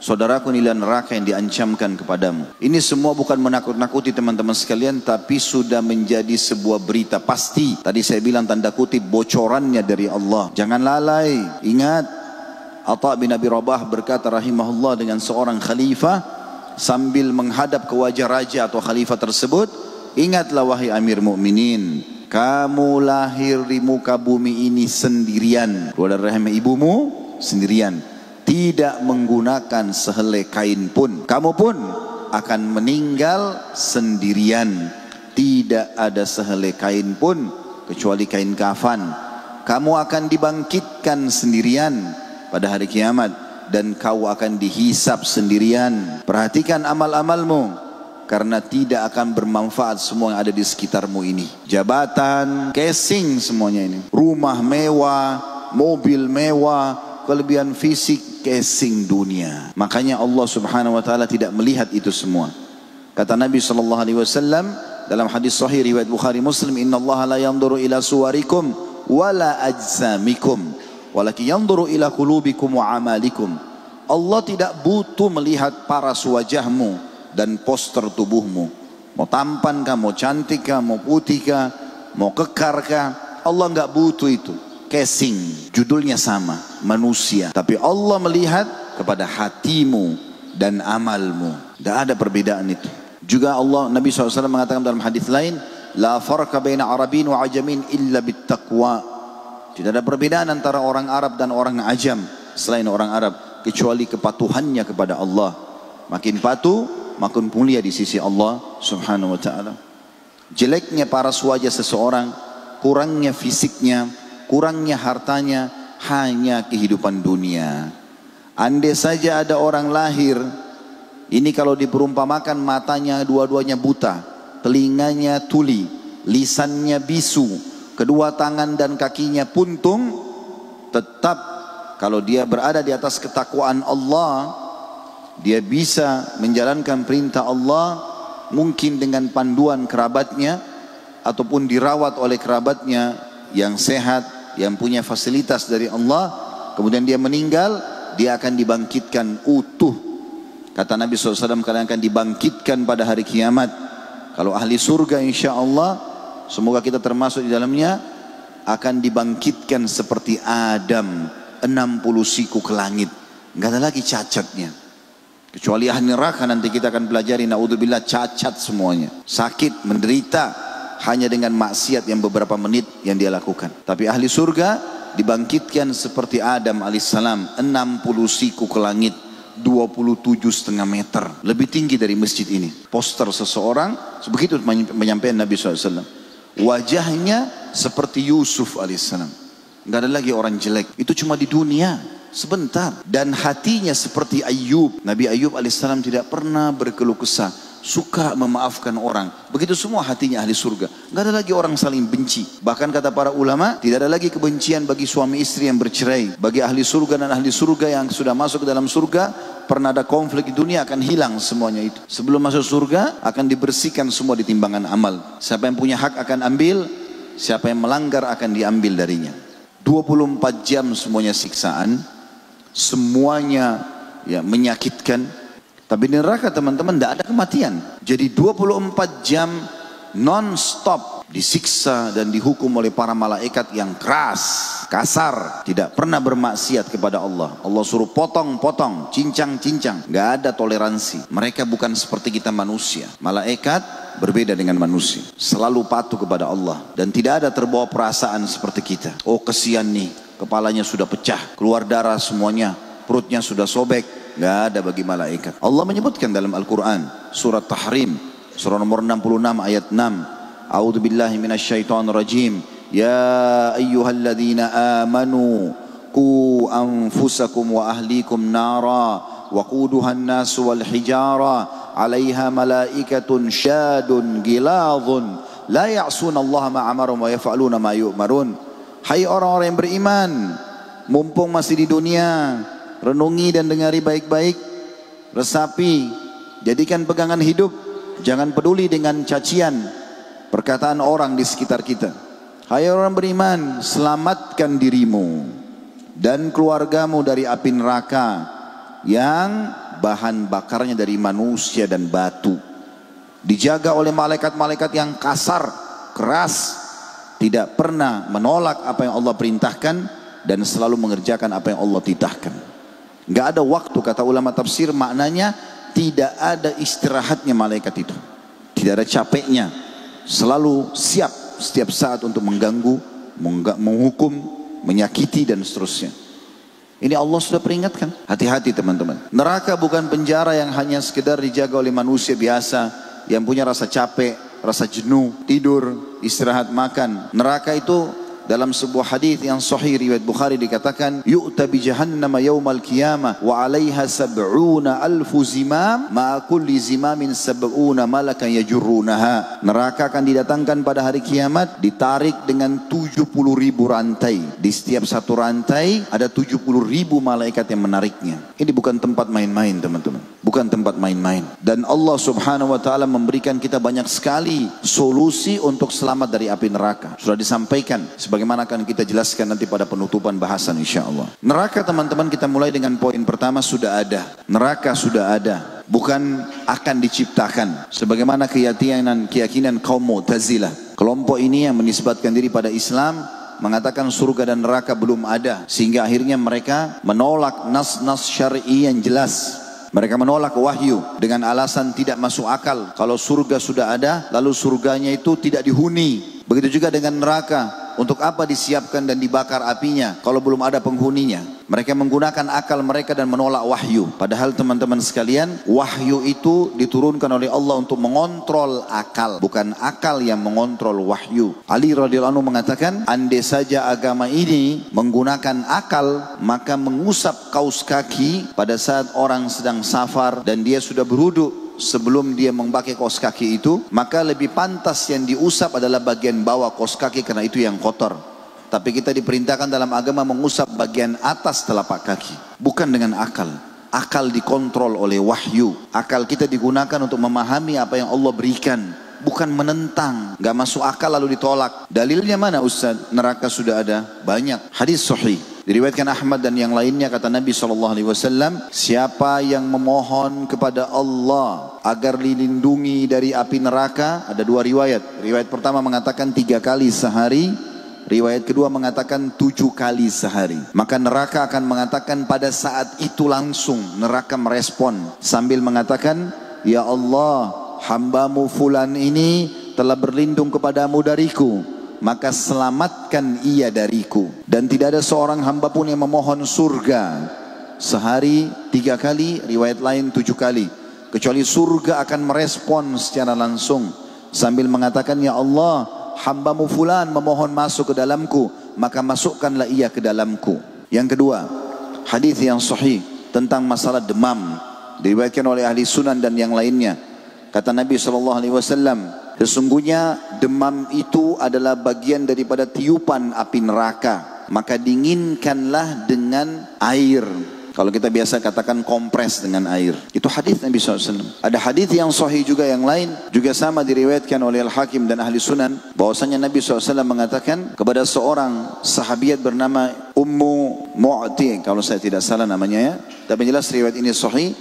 saudaraku inilah neraka yang diancamkan kepadamu. Ini semua bukan menakut-nakuti teman-teman sekalian, tapi sudah menjadi sebuah berita pasti. Tadi saya bilang tanda kutip bocorannya dari Allah. Jangan lalai. Ingat, Atha bin Abi Rabah berkata rahimahullah dengan seorang khalifah sambil menghadap ke wajah raja atau khalifah tersebut, ingatlah wahai Amir Mukminin, kamu lahir di muka bumi ini sendirian, keluar dari rahim ibumu sendirian, tidak menggunakan sehelai kain pun. Kamu pun akan meninggal sendirian, tidak ada sehelai kain pun kecuali kain kafan. Kamu akan dibangkitkan sendirian pada hari kiamat dan kau akan dihisap sendirian. Perhatikan amal-amalmu, karena tidak akan bermanfaat semua yang ada di sekitarmu ini. Jabatan, casing semuanya ini. Rumah mewah, mobil mewah, kelebihan fisik, casing dunia. Makanya Allah Subhanahu wa taala tidak melihat itu semua. Kata Nabi sallallahu alaihi wasallam dalam hadis sahih riwayat Bukhari Muslim, "Innallaha la yanzuru ila suwarikum wala ajsamikum, walakin yanzuru ila qulubikum wa amalikum." Allah tidak butuh melihat paras wajahmu dan poster tubuhmu, mau tampan kah, mau cantik kah, mau putih kah, mau kekar kah. Allah nggak butuh itu. Casing, judulnya sama, manusia. Tapi Allah melihat kepada hatimu dan amalmu. Tidak ada perbedaan itu. Juga Allah, Nabi SAW mengatakan dalam hadis lain, la farqa baina arabin wa ajamin illa bittaqwa. Tidak ada perbedaan antara orang Arab dan orang ajam selain orang Arab, kecuali kepatuhannya kepada Allah. Makin patuh, makin mulia di sisi Allah Subhanahu wa ta'ala. Jeleknya paras wajah seseorang, kurangnya fisiknya, kurangnya hartanya, hanya kehidupan dunia. Andai saja ada orang lahir, ini kalau diperumpamakan matanya dua-duanya buta, telinganya tuli, lisannya bisu, kedua tangan dan kakinya puntung, tetap kalau dia berada di atas ketakwaan Allah, dia bisa menjalankan perintah Allah, mungkin dengan panduan kerabatnya ataupun dirawat oleh kerabatnya yang sehat, yang punya fasilitas dari Allah. Kemudian dia meninggal, dia akan dibangkitkan utuh. Kata Nabi SAW, kalian akan dibangkitkan pada hari kiamat. Kalau ahli surga insya Allah, semoga kita termasuk di dalamnya, akan dibangkitkan seperti Adam, 60 siku ke langit. Nggak ada lagi cacatnya. Kecuali ahli neraka nanti kita akan pelajari, naudzubillah, cacat semuanya, sakit, menderita hanya dengan maksiat yang beberapa menit yang dia lakukan. Tapi ahli surga dibangkitkan seperti Adam alaihissalam, 60 siku ke langit, 27,5 meter, lebih tinggi dari masjid ini. Poster seseorang, begitu menyampaikan Nabi SAW. Wajahnya seperti Yusuf alaihissalam, nggak ada lagi orang jelek. Itu cuma di dunia sebentar. Dan hatinya seperti Ayub. Nabi Ayub alaihissalam tidak pernah berkeluh kesah, suka memaafkan orang. Begitu semua hatinya ahli surga. Nggak ada lagi orang saling benci. Bahkan kata para ulama, tidak ada lagi kebencian bagi suami istri yang bercerai. Bagi ahli surga dan ahli surga yang sudah masuk ke dalam surga, pernah ada konflik di dunia akan hilang semuanya itu. Sebelum masuk surga akan dibersihkan semua di timbangan amal. Siapa yang punya hak akan ambil, siapa yang melanggar akan diambil darinya. 24 jam semuanya siksaan, semuanya ya menyakitkan. Tapi di neraka teman-teman tidak ada kematian. Jadi 24 jam non-stop disiksa dan dihukum oleh para malaikat yang keras, kasar, tidak pernah bermaksiat kepada Allah. Allah suruh potong-potong, cincang-cincang, nggak ada toleransi. Mereka bukan seperti kita manusia. Malaikat berbeda dengan manusia, selalu patuh kepada Allah dan tidak ada terbawa perasaan seperti kita. Oh kesian nih, kepalanya sudah pecah, keluar darah semuanya, perutnya sudah sobek. Nggak ada bagi malaikat. Allah menyebutkan dalam Al-Quran surat Tahrim, surah nomor 66 ayat 6, A'udzu billahi minasyaitonir rajim, ya ayyuhalladzina amanu qu anfusakum wa ahlikum nara waquduhan nasu wal hijara 'alaiha malaikatun syadun giladhun la ya'sunallaha ma amarum wa yaf'aluna ma yu'marun. Hai orang-orang yang beriman, mumpung masih di dunia, renungi dan dengari baik-baik, resapi, jadikan pegangan hidup, jangan peduli dengan cacian perkataan orang di sekitar kita. Hai orang beriman, selamatkan dirimu dan keluargamu dari api neraka yang bahan bakarnya dari manusia dan batu. Dijaga oleh malaikat-malaikat yang kasar, keras, tidak pernah menolak apa yang Allah perintahkan dan selalu mengerjakan apa yang Allah titahkan. Gak ada waktu, kata ulama tafsir, maknanya tidak ada istirahatnya malaikat itu. Tidak ada capeknya, selalu siap setiap saat untuk mengganggu, menghukum, menyakiti dan seterusnya. Ini Allah sudah peringatkan. Hati-hati teman-teman. Neraka bukan penjara yang hanya sekedar dijaga oleh manusia biasa yang punya rasa capek, rasa jenuh, tidur, istirahat, makan. Neraka itu dalam sebuah hadis yang sahih riwayat Bukhari dikatakan, yu'ta bi jahannam yaumal qiyamah wa 'alaiha sab'una alfu zimam ma kulli zimamin sab'una malakan yajurrunaha. Neraka akan didatangkan pada hari kiamat ditarik dengan 70.000 rantai. Di setiap satu rantai ada 70.000 malaikat yang menariknya. Ini bukan tempat main-main teman-teman. Bukan tempat main-main. Dan Allah subhanahu wa ta'ala memberikan kita banyak sekali solusi untuk selamat dari api neraka. Sudah disampaikan sebagaimana akan kita jelaskan nanti pada penutupan bahasan insyaAllah. Neraka teman-teman, kita mulai dengan poin pertama, sudah ada. Neraka sudah ada, bukan akan diciptakan. Sebagaimana keyakinan kaum Mu'tazilah. Kelompok ini yang menisbatkan diri pada Islam mengatakan surga dan neraka belum ada, sehingga akhirnya mereka menolak nas-nas syar'i yang jelas. Mereka menolak wahyu dengan alasan tidak masuk akal. Kalau surga sudah ada, lalu surganya itu tidak dihuni. Begitu juga dengan neraka. Untuk apa disiapkan dan dibakar apinya kalau belum ada penghuninya? Mereka menggunakan akal mereka dan menolak wahyu. Padahal teman-teman sekalian, wahyu itu diturunkan oleh Allah untuk mengontrol akal, bukan akal yang mengontrol wahyu. Ali radhiyallahu anhu mengatakan, andai saja agama ini menggunakan akal, maka mengusap kaus kaki pada saat orang sedang safar dan dia sudah berwudu, sebelum dia memakai kaos kaki itu, maka lebih pantas yang diusap adalah bagian bawah kaos kaki karena itu yang kotor. Tapi kita diperintahkan dalam agama mengusap bagian atas telapak kaki, bukan dengan akal. Akal dikontrol oleh wahyu. Akal kita digunakan untuk memahami apa yang Allah berikan, bukan menentang. Gak masuk akal lalu ditolak. Dalilnya mana Ustaz? Neraka sudah ada banyak. Hadis sahih diriwayatkan Ahmad dan yang lainnya, kata Nabi SAW, siapa yang memohon kepada Allah agar dilindungi dari api neraka, ada dua riwayat. Riwayat pertama mengatakan 3 kali sehari, riwayat kedua mengatakan 7 kali sehari. Maka neraka akan mengatakan pada saat itu langsung, neraka merespon sambil mengatakan, ya Allah, hambamu fulan ini telah berlindung kepadamu dariku, maka selamatkan ia dariku. Dan tidak ada seorang hamba pun yang memohon surga sehari 3 kali, riwayat lain 7 kali, kecuali surga akan merespon secara langsung sambil mengatakan, ya Allah, hambamu fulan memohon masuk ke dalamku, maka masukkanlah ia ke dalamku. Yang kedua, hadis yang sahih tentang masalah demam, diriwayatkan oleh ahli sunan dan yang lainnya. Kata Nabi SAW, sesungguhnya demam itu adalah bagian daripada tiupan api neraka, maka dinginkanlah dengan air. Kalau kita biasa katakan kompres dengan air. Itu hadis Nabi SAW. Ada hadis yang sahih juga yang lain, juga sama diriwayatkan oleh Al-Hakim dan ahli sunan, bahwasanya Nabi SAW mengatakan kepada seorang sahabiat bernama Ummu Mu'ti, kalau saya tidak salah namanya ya, tapi jelas riwayat ini sahih,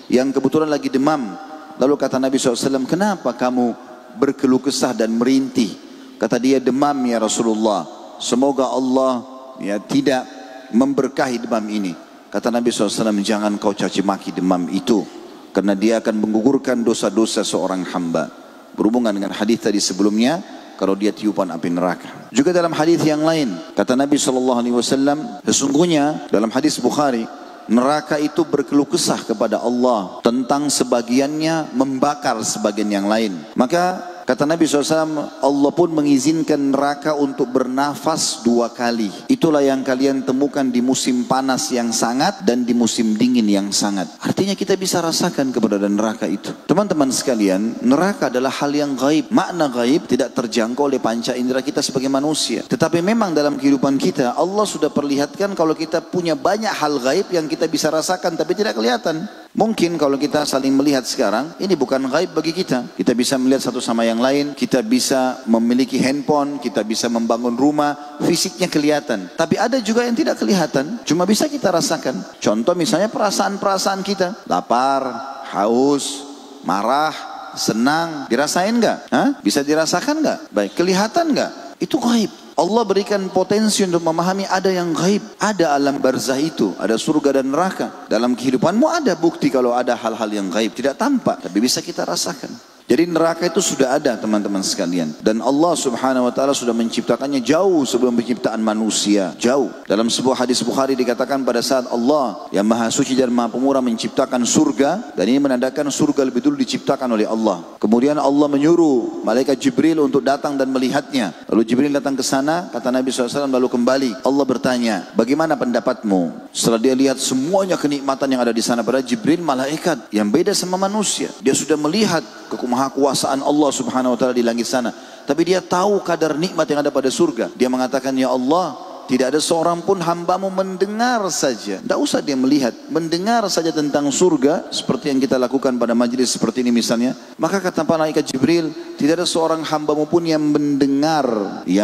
yang kebetulan lagi demam. Lalu kata Nabi SAW, kenapa kamu berkeluh kesah dan merintih? Kata dia, demam ya Rasulullah, semoga Allah ya tidak memberkahi demam ini. Kata Nabi SAW, jangan kau caci maki demam itu, karena dia akan menggugurkan dosa-dosa seorang hamba. Berhubungan dengan hadis tadi sebelumnya, kalau dia tiupan api neraka. Juga dalam hadis yang lain, kata Nabi SAW, sesungguhnya dalam hadis Bukhari, neraka itu berkeluh kesah kepada Allah tentang sebagiannya membakar sebagian yang lain. Maka kata Nabi SAW, Allah pun mengizinkan neraka untuk bernafas 2 kali. Itulah yang kalian temukan di musim panas yang sangat dan di musim dingin yang sangat. Artinya kita bisa rasakan keberadaan neraka itu. Teman-teman sekalian, neraka adalah hal yang gaib. Makna gaib tidak terjangkau oleh panca indera kita sebagai manusia. Tetapi memang dalam kehidupan kita, Allah sudah perlihatkan kalau kita punya banyak hal gaib yang kita bisa rasakan tapi tidak kelihatan. Mungkin kalau kita saling melihat sekarang, ini bukan gaib bagi kita. Kita bisa melihat satu sama yang lain, kita bisa memiliki handphone, kita bisa membangun rumah, fisiknya kelihatan. Tapi ada juga yang tidak kelihatan, cuma bisa kita rasakan. Contoh misalnya perasaan-perasaan kita, lapar, haus, marah, senang, dirasain nggak? Bisa dirasakan nggak? Baik, kelihatan nggak? Itu gaib. Allah berikan potensi untuk memahami ada yang gaib, ada alam barzah itu, ada surga dan neraka. Dalam kehidupanmu ada bukti kalau ada hal-hal yang gaib, tidak tampak, tapi bisa kita rasakan. Jadi neraka itu sudah ada teman-teman sekalian. Dan Allah subhanahu wa ta'ala sudah menciptakannya jauh sebelum penciptaan manusia. Jauh. Dalam sebuah hadis Bukhari dikatakan pada saat Allah yang maha suci dan maha pemurah menciptakan surga. Dan ini menandakan surga lebih dulu diciptakan oleh Allah. Kemudian Allah menyuruh malaikat Jibril untuk datang dan melihatnya. Lalu Jibril datang ke sana, kata Nabi SAW, lalu kembali. Allah bertanya, bagaimana pendapatmu? Setelah dia lihat semuanya kenikmatan yang ada di sana, pada Jibril malaikat yang beda sama manusia. Dia sudah melihat kemahakuasaan Allah subhanahu wa ta'ala di langit sana. Tapi dia tahu kadar nikmat yang ada pada surga. Dia mengatakan, ya Allah, tidak ada seorang pun hambamu mendengar saja. Tidak usah dia melihat, mendengar saja tentang surga, seperti yang kita lakukan pada majlis seperti ini misalnya. Maka kata malaikat Jibril, tidak ada seorang hambamu pun yang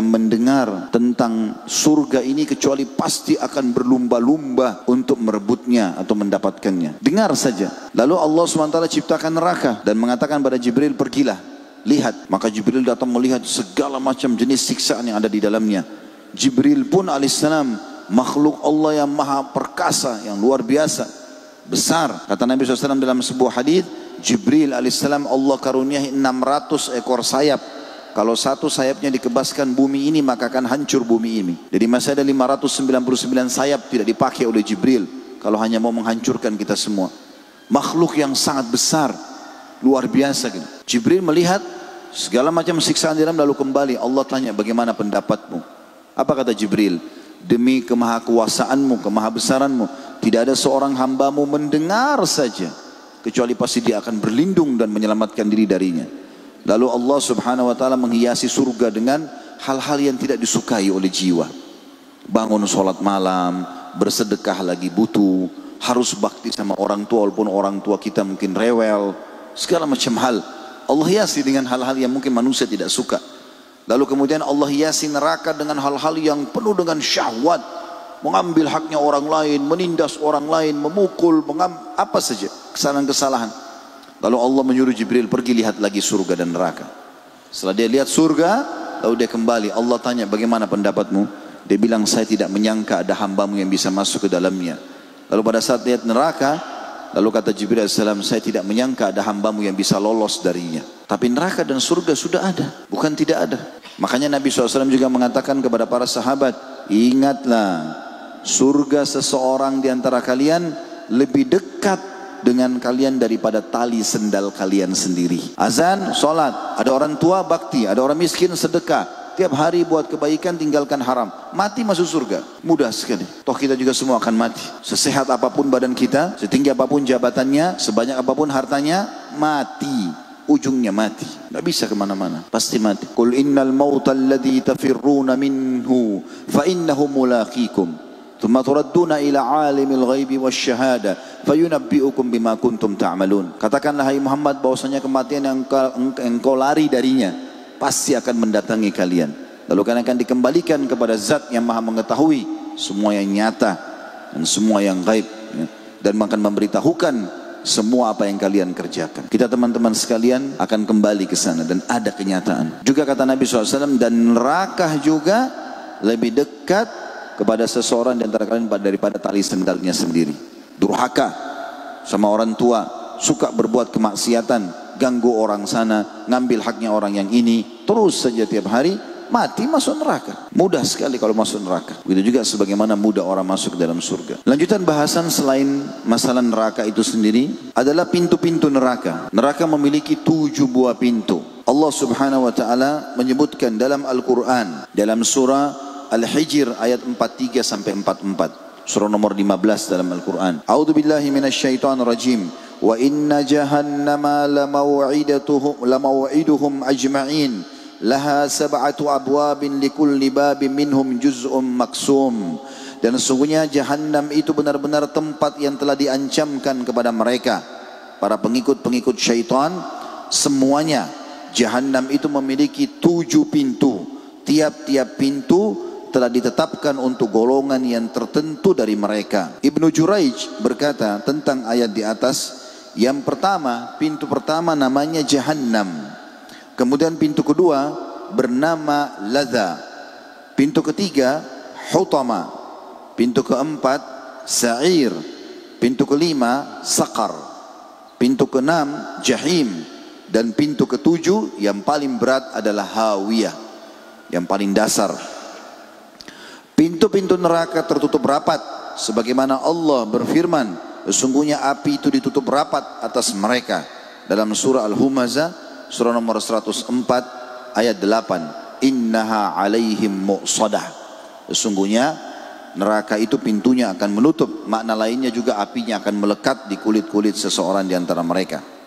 mendengar tentang surga ini, kecuali pasti akan berlumba-lumba untuk merebutnya atau mendapatkannya. Dengar saja. Lalu Allah SWT ciptakan neraka dan mengatakan pada Jibril, pergilah, lihat. Maka Jibril datang melihat segala macam jenis siksaan yang ada di dalamnya. Jibril pun alaihissalam makhluk Allah yang maha perkasa, yang luar biasa, besar. Kata Nabi SAW dalam sebuah hadis, Jibril alaihissalam Allah karuniai 600 ekor sayap. Kalau satu sayapnya dikebaskan bumi ini, maka akan hancur bumi ini. Jadi masih ada 599 sayap tidak dipakai oleh Jibril, kalau hanya mau menghancurkan kita semua. Makhluk yang sangat besar, luar biasa gitu. Jibril melihat segala macam siksaan di dalam, lalu kembali. Allah tanya, bagaimana pendapatmu? Apa kata Jibril? Demi kemahakuasaanmu, kemahabesaranmu, tidak ada seorang hambamu mendengar saja, kecuali pasti dia akan berlindung dan menyelamatkan diri darinya. Lalu Allah subhanahu wa ta'ala menghiasi surga dengan hal-hal yang tidak disukai oleh jiwa. Bangun sholat malam, bersedekah lagi butuh, harus bakti sama orang tua walaupun orang tua kita mungkin rewel, segala macam hal Allah hiasi dengan hal-hal yang mungkin manusia tidak suka. Lalu kemudian Allah hiasi neraka dengan hal-hal yang penuh dengan syahwat, mengambil haknya orang lain, menindas orang lain, memukul, apa saja kesalahan-kesalahan. Lalu Allah menyuruh Jibril, pergi lihat lagi surga dan neraka. Setelah dia lihat surga, lalu dia kembali. Allah tanya, bagaimana pendapatmu? Dia bilang, saya tidak menyangka ada hambamu yang bisa masuk ke dalamnya. Lalu pada saat lihat neraka, lalu kata Jibril AS, saya tidak menyangka ada hambamu yang bisa lolos darinya. Tapi neraka dan surga sudah ada, bukan tidak ada. Makanya Nabi SAW juga mengatakan kepada para sahabat, ingatlah, surga seseorang di antara kalian lebih dekat dengan kalian daripada tali sendal kalian sendiri. Azan, sholat, ada orang tua bakti, ada orang miskin sedekah, tiap hari buat kebaikan, tinggalkan haram, mati masuk surga. Mudah sekali. Toh kita juga semua akan mati. Sesehat apapun badan kita, setinggi apapun jabatannya, sebanyak apapun hartanya, mati. Ujungnya mati, tidak bisa kemana-mana, pasti mati. Qul innal mauta alladhi tafirruna minhu fa innahu mulaqikum thumma turadduna ila alimil ghaibi wasyahada fayunabbi'ukum bima kuntum ta'malun. Katakanlah hai Muhammad, bahwasanya kematian yang engkau lari darinya pasti akan mendatangi kalian. Lalu kalian akan dikembalikan kepada zat yang maha mengetahui semua yang nyata dan semua yang gaib, dan akan memberitahukan semua apa yang kalian kerjakan. Kita teman-teman sekalian akan kembali ke sana dan ada kenyataan. Juga kata Nabi SAW, dan neraka juga lebih dekat kepada seseorang di antara kalian daripada tali sendalnya sendiri. Durhaka sama orang tua, suka berbuat kemaksiatan, ganggu orang sana, ngambil haknya orang yang ini, terus saja tiap hari, mati masuk neraka. Mudah sekali kalau masuk neraka. Begitu juga sebagaimana mudah orang masuk ke dalam surga. Lanjutan bahasan selain masalah neraka itu sendiri adalah pintu-pintu neraka. Neraka memiliki 7 buah pintu. Allah subhanahu wa ta'ala menyebutkan dalam Al-Quran, dalam surah Al-Hijr ayat 43 sampai 44. Surah nomor 15 dalam Al-Quran. A'udzu billahi minasyaitonir rajim. Wa inna jahannama lamaw'iduhum ajma'in. Laha sab'atu abwabin likulli babin minhum juz'un maksum Dan sesungguhnya Jahannam itu benar-benar tempat yang telah diancamkan kepada mereka, para pengikut-pengikut syaitan. Semuanya Jahannam itu memiliki 7 pintu. Tiap-tiap pintu telah ditetapkan untuk golongan yang tertentu dari mereka. Ibnu Juraij berkata tentang ayat di atas, yang pertama, pintu pertama namanya Jahannam. Kemudian pintu kedua bernama Ladza. Pintu ketiga Hutama. Pintu keempat Sa'ir. Pintu kelima Saqar. Pintu keenam Jahim. Dan pintu ketujuh yang paling berat adalah Hawiyah, yang paling dasar. Pintu-pintu neraka tertutup rapat, sebagaimana Allah berfirman, sesungguhnya api itu ditutup rapat atas mereka. Dalam surah Al-Humazah, surah nomor 104 ayat 8. Innaha alaihim mu'sadah. Sesungguhnya neraka itu pintunya akan menutup. Makna lainnya juga apinya akan melekat di kulit-kulit seseorang di antara mereka.